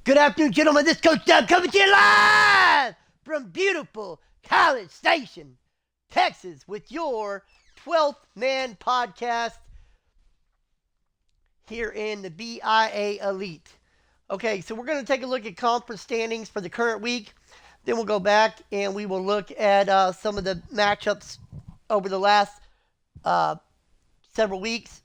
Good afternoon, gentlemen. This is Coach Doug coming to you live from beautiful College Station, Texas, with your 12th Man podcast here in the B.I.A. Elite. Okay, so we're going to take a look at conference standings for the current week. Then we'll go back and we will look at some of the matchups over the last several weeks.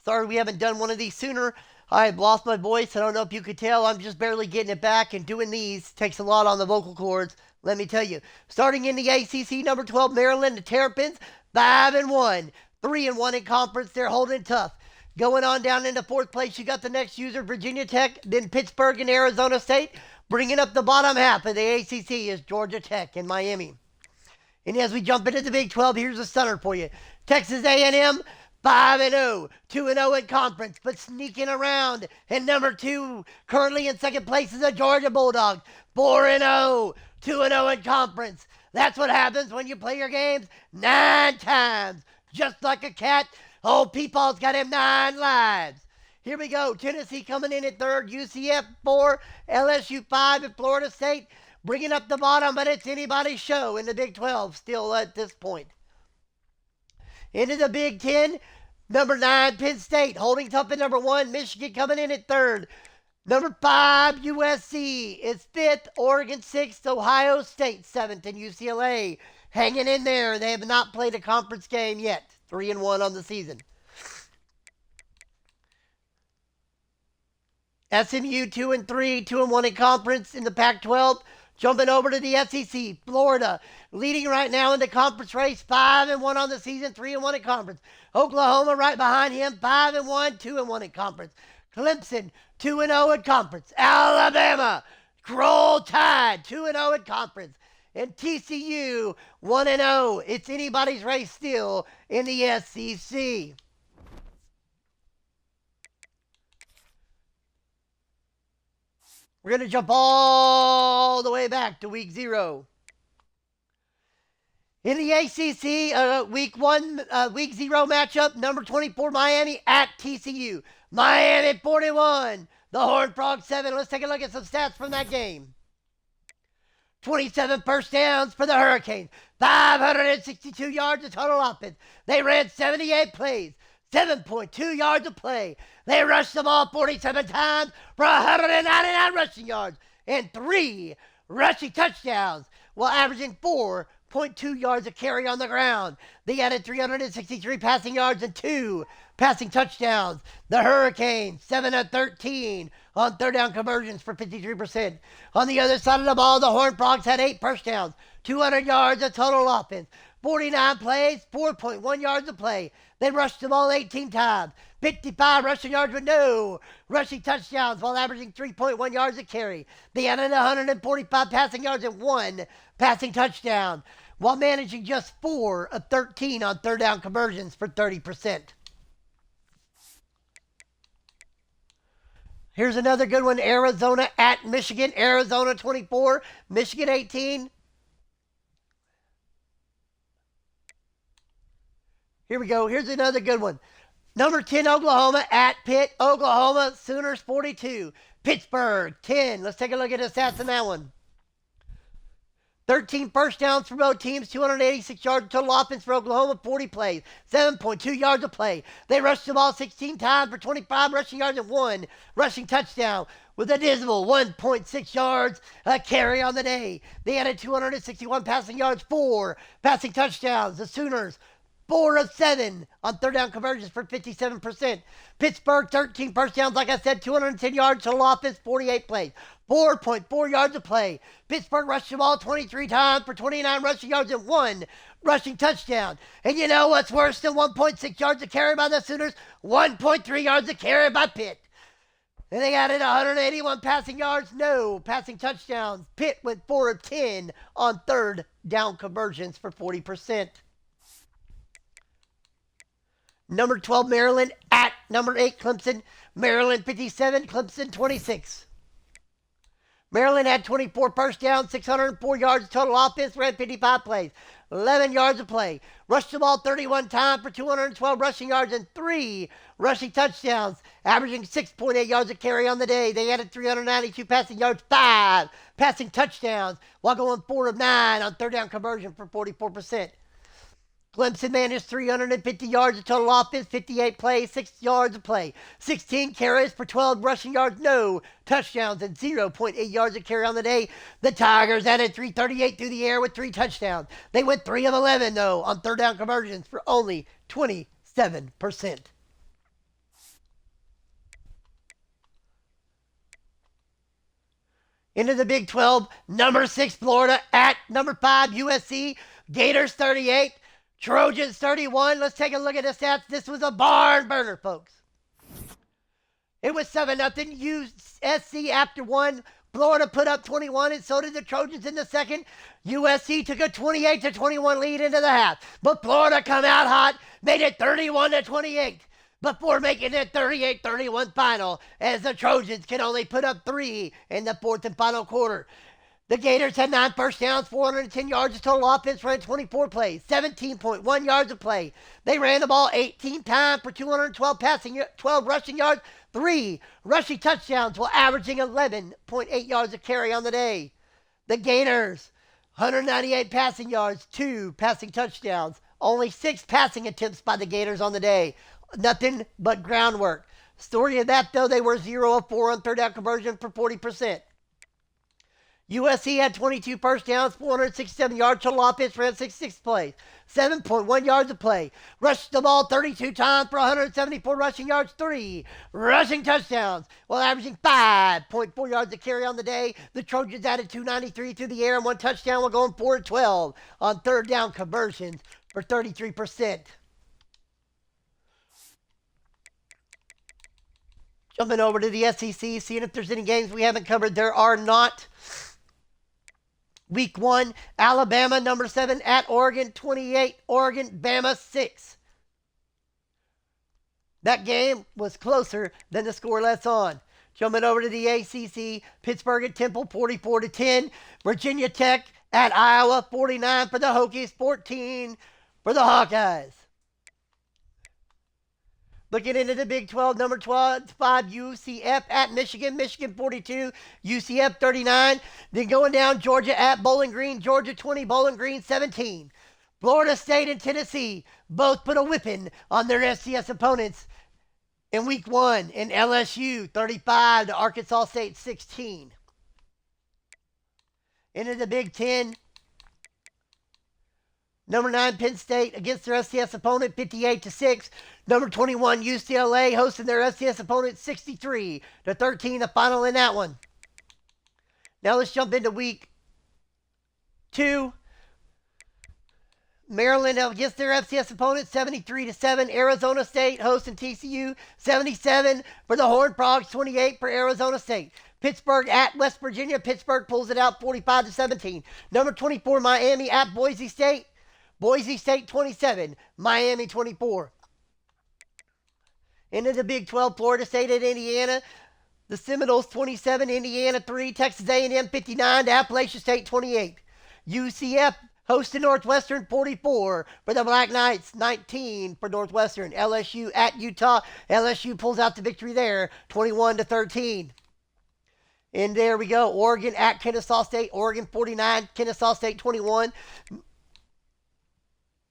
Sorry we haven't done one of these sooner. I have lost my voice. I don't know if you could tell. I'm just barely getting it back, and doing these takes a lot on the vocal cords, let me tell you. Starting in the ACC, number 12, Maryland, the Terrapins, 5-1. 3-1 in conference. They're holding tough. Going on down into fourth place, you got the next user, Virginia Tech, then Pittsburgh and Arizona State. Bringing up the bottom half of the ACC is Georgia Tech and Miami. And as we jump into the Big 12, here's a stunner for you. Texas A&M, 5-0, 2-0 in conference, but sneaking around. And number 2, currently in second place, is the Georgia Bulldogs, 4-0, 2-0 in conference. That's what happens when you play your games 9 times. Just like a cat, old Peepaw's got him 9 lives. Here we go. Tennessee coming in at 3rd, UCF 4, LSU 5, and Florida State bringing up the bottom, but it's anybody's show in the Big 12 still at this point. Into the Big 10, number 9, Penn State holding tough at number 1. Michigan coming in at 3rd. Number 5, USC is 5th. Oregon 6th. Ohio State 7th. And UCLA hanging in there. They have not played a conference game yet. 3-1 on the season. SMU 2-3, 2-1 in conference in the Pac-12. Jumping over to the SEC, Florida leading right now in the conference race, 5-1 on the season, 3-1 in conference. Oklahoma right behind him, 5-1, 2-1 in conference. Clemson 2-0 in conference. Alabama, Roll Tide 2-0 in conference. And TCU 1-0. It's anybody's race still in the SEC. We're going to jump all the way back to week 0. In the ACC, week 0 matchup, number 24, Miami at TCU. Miami 41, the Horned Frogs 7. Let's take a look at some stats from that game. 27 first downs for the Hurricanes. 562 yards of total offense. They ran 78 plays. 7.2 yards of play. They rushed the ball 47 times for 199 rushing yards and 3 rushing touchdowns, while averaging 4.2 yards a carry on the ground. They added 363 passing yards and 2 passing touchdowns. The Hurricanes, 7-13 on third down conversions for 53%. On the other side of the ball, the Horned Frogs had 8 first downs, 200 yards of total offense. 49 plays, 4.1 yards of play. They rushed the ball 18 times. 55 rushing yards with no rushing touchdowns, while averaging 3.1 yards a carry. They added 145 passing yards and 1 passing touchdown, while managing just 4 of 13 on third down conversions for 30%. Here's another good one. Arizona at Michigan. Arizona 24, Michigan 18. Here we go. Here's another good one. Number 10, Oklahoma at Pitt. Oklahoma Sooners 42. Pittsburgh 10. Let's take a look at the stats in that one. 13 first downs for both teams, 286 yards total offense for Oklahoma, 40 plays, 7.2 yards of play. They rushed the ball 16 times for 25 rushing yards and 1 rushing touchdown, with a dismal 1.6 yards a carry on the day. They added 261 passing yards, 4 passing touchdowns. The Sooners 4 of 7 on third down conversions for 57%. Pittsburgh, 13 first downs, like I said, 210 yards total offense, 48 plays, 4.4 yards of play. Pittsburgh rushed the ball 23 times for 29 rushing yards and 1 rushing touchdown. And you know what's worse than 1.6 yards of carry by the Sooners? 1.3 yards of carry by Pitt. And they added 181 passing yards, no passing touchdowns. Pitt went 4 of 10 on third down conversions for 40%. Number 12, Maryland at number 8, Clemson. Maryland 57, Clemson 26. Maryland had 24 first downs, 604 yards of total offense, ran 55 plays, 11 yards of play. Rushed the ball 31 times for 212 rushing yards and 3 rushing touchdowns, averaging 6.8 yards a carry on the day. They added 392 passing yards, 5 passing touchdowns, while going 4 of 9 on third down conversion for 44%. Clemson managed 350 yards of total offense, 58 plays, 6 yards of play, 16 carries for 12 rushing yards, no touchdowns, and 0.8 yards of carry on the day. The Tigers added 338 through the air with 3 touchdowns. They went 3 of 11, though, on third down conversions for only 27%. Into the Big 12, number 6 Florida at number 5 USC, Gators 38, Trojans 31. Let's take a look at the stats. This was a barn burner, folks. It was 7-0 USC after one. Florida put up 21, and so did the Trojans in the second. USC took a 28-21 lead into the half, but Florida come out hot, made it 31-28 before making it 38-31 final, as the Trojans can only put up 3 in the fourth and final quarter. The Gators had 9 first downs, 410 yards of total offense, ran 24 plays, 17.1 yards of play. They ran the ball 18 times for 212 12 rushing yards, 3 rushing touchdowns, while averaging 11.8 yards of carry on the day. The Gators, 198 passing yards, 2 passing touchdowns, only 6 passing attempts by the Gators on the day. Nothing but groundwork. Story of that, though, they were 0 of 4 on third down conversion for 40%. USC had 22 first downs, 467 yards total offense, ran 66 plays, 7.1 yards of play. Rushed the ball 32 times for 174 rushing yards, 3 rushing touchdowns, while averaging 5.4 yards of carry on the day. The Trojans added 293 through the air and 1 touchdown, while going 4 of 12 on third down conversions for 33%. Jumping over to the SEC, seeing if there's any games we haven't covered. There are not. Week 1, Alabama, number 7, at Oregon, 28. Oregon, Bama, 6. That game was closer than the score lets on. Jumping over to the ACC, Pittsburgh at Temple, 44-10. Virginia Tech at Iowa, 49 for the Hokies, 14 for the Hawkeyes. Looking into the Big 12, number 5, UCF at Michigan. Michigan 42, UCF 39. Then going down, Georgia at Bowling Green. Georgia 20, Bowling Green 17. Florida State and Tennessee both put a whipping on their FCS opponents in Week 1. And LSU 35 to Arkansas State 16. Into the Big 10. Number 9, Penn State against their FCS opponent, 58-6. Number 21, UCLA hosting their FCS opponent, 63-13. The final in that one. Now let's jump into Week 2. Maryland against their FCS opponent, 73-7. Arizona State hosting TCU, 77 for the Horned Frogs, 28 for Arizona State. Pittsburgh at West Virginia. Pittsburgh pulls it out, 45-17. Number 24, Miami at Boise State. Boise State 27, Miami 24. Into the Big 12, Florida State at Indiana. The Seminoles 27, Indiana 3, Texas A&M 59 to Appalachian State 28. UCF hosting Northwestern 44 for the Black Knights, 19 for Northwestern. LSU at Utah. LSU pulls out the victory there, 21-13. And there we go. Oregon at Kennesaw State. Oregon 49, Kennesaw State 21.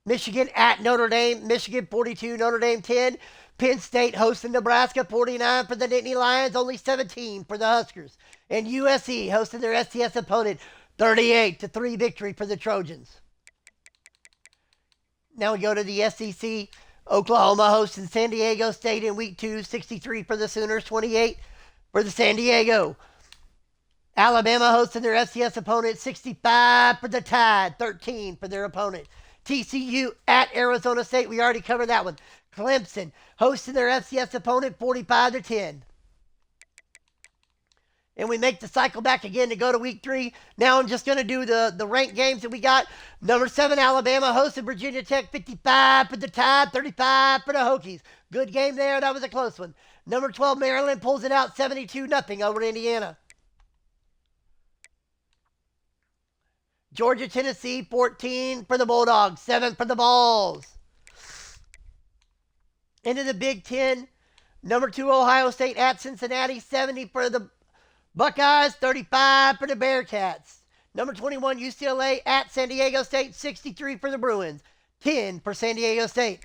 Michigan at Notre Dame. Michigan 42, Notre Dame 10. Penn State hosting Nebraska, 49 for the Nittany Lions, only 17 for the Huskers. And USC hosting their STS opponent, 38-3 victory for the Trojans. Now we go to the SEC. Oklahoma hosting San Diego State in Week 2, 63 for the Sooners, 28 for the San Diego. Alabama hosting their FCS opponent, 65 for the Tide, 13 for their opponent. TCU at Arizona State, we already covered that one. Clemson hosting their FCS opponent, 45-10. And we make the cycle back again to go to Week 3. Now I'm just going to do the ranked games that we got. Number 7, Alabama hosting Virginia Tech, 55 for the Tide, 35 for the Hokies. Good game there. That was a close one. Number 12, Maryland pulls it out, 72-0 over Indiana. Georgia, Tennessee, 14 for the Bulldogs, 7 for the Balls. Into the Big Ten, number 2, Ohio State at Cincinnati, 70 for the Buckeyes, 35 for the Bearcats. Number 21, UCLA at San Diego State, 63 for the Bruins, 10 for San Diego State.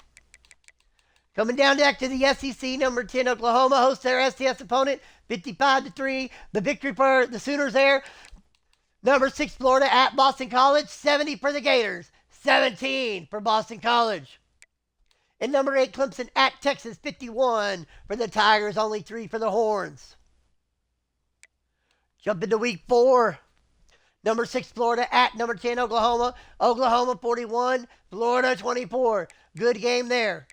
Coming down deck to the SEC, number 10, Oklahoma hosts their STS opponent, 55-3. The victory for the Sooners there. Number 6, Florida at Boston College, 70 for the Gators, 17 for Boston College. And number 8, Clemson at Texas, 51 for the Tigers, only 3 for the Horns. Jump into week 4. Number 6, Florida at number 10, Oklahoma. Oklahoma 41, Florida 24. Good game there.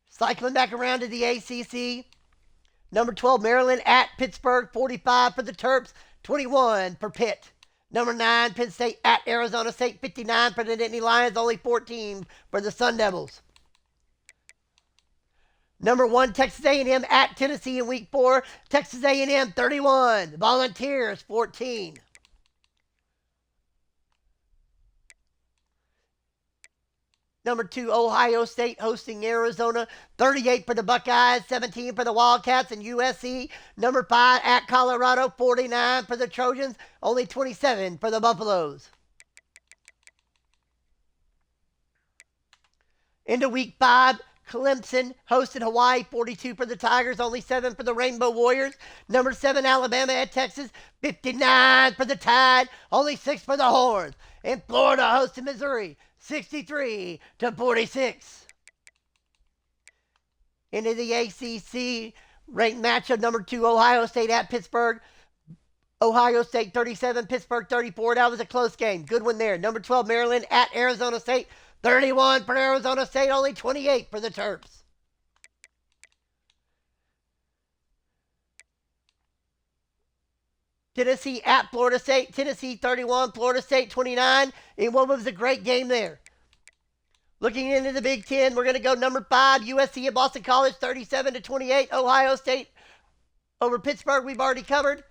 Cycling back around to the ACC. Number 12, Maryland at Pittsburgh, 45 for the Terps, 21 for Pitt. Number 9, Penn State at Arizona State, 59 for the Nittany Lions, only 14 for the Sun Devils. Number 1, Texas A&M at Tennessee in week 4. Texas A&M 31, Volunteers 14. Number 2, Ohio State hosting Arizona, 38 for the Buckeyes, 17 for the Wildcats and USC. Number 5 at Colorado, 49 for the Trojans, only 27 for the Buffaloes. Into week 5, Clemson hosted Hawaii, 42 for the Tigers, only 7 for the Rainbow Warriors. Number 7, Alabama at Texas, 59 for the Tide, only 6 for the Horns. And Florida hosted Missouri, 63-46. Into the ACC ranked matchup, number 2, Ohio State at Pittsburgh. Ohio State 37, Pittsburgh 34. That was a close game. Good one there. Number 12, Maryland at Arizona State. 31 for Arizona State, only 28 for the Terps. Tennessee at Florida State. Tennessee 31, Florida State 29. And what was a great game there? Looking into the Big Ten, we're going to go number 5, USC at Boston College, 37-28. Ohio State over Pittsburgh, we've already covered.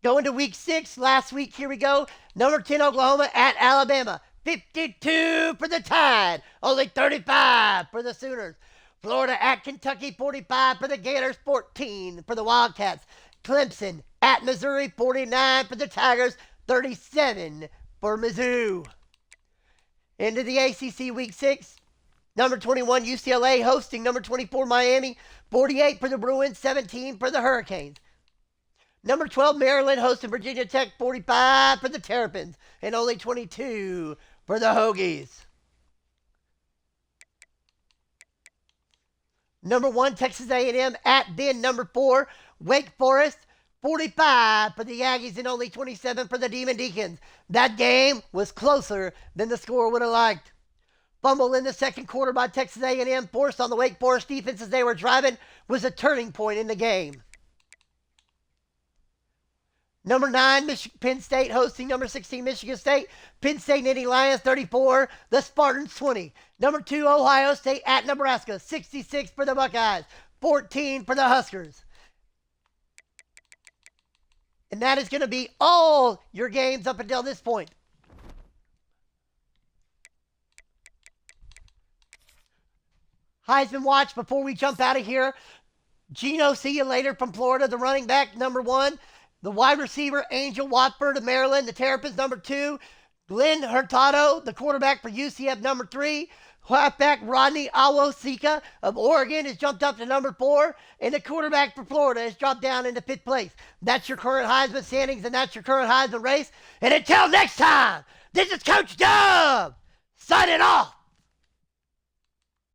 Going to week 6, last week, here we go. Number 10, Oklahoma at Alabama. 52 for the Tide, only 35 for the Sooners. Florida at Kentucky, 45 for the Gators, 14 for the Wildcats. Clemson at Missouri, 49 for the Tigers, 37 for Mizzou. Into the ACC Week 6, number 21 UCLA hosting number 24 Miami, 48 for the Bruins, 17 for the Hurricanes. Number 12 Maryland hosting Virginia Tech, 45 for the Terrapins, and only 22 for the Hokies. Number 1, Texas A&M at then number 4, Wake Forest, 45 for the Aggies and only 27 for the Demon Deacons. That game was closer than the score would have liked. Fumble in the second quarter by Texas A&M, forced on the Wake Forest defense as they were driving, was a turning point in the game. Number 9, Penn State hosting number 16, Michigan State. Penn State Nittany Lions, 34. The Spartans, 20. Number 2, Ohio State at Nebraska, 66 for the Buckeyes, 14 for the Huskers. And that is going to be all your games up until this point. Heisman watch before we jump out of here. Geno, see you later from Florida, the running back, number 1. The wide receiver, Angel Watford of Maryland, the Terrapins, number 2. Glenn Hurtado, the quarterback for UCF, number 3. Halfback Rodney Awosika of Oregon has jumped up to number 4. And the quarterback for Florida has dropped down into 5th place. That's your current Heisman standings, and that's your current Heisman race. And until next time, this is Coach Dub signing off.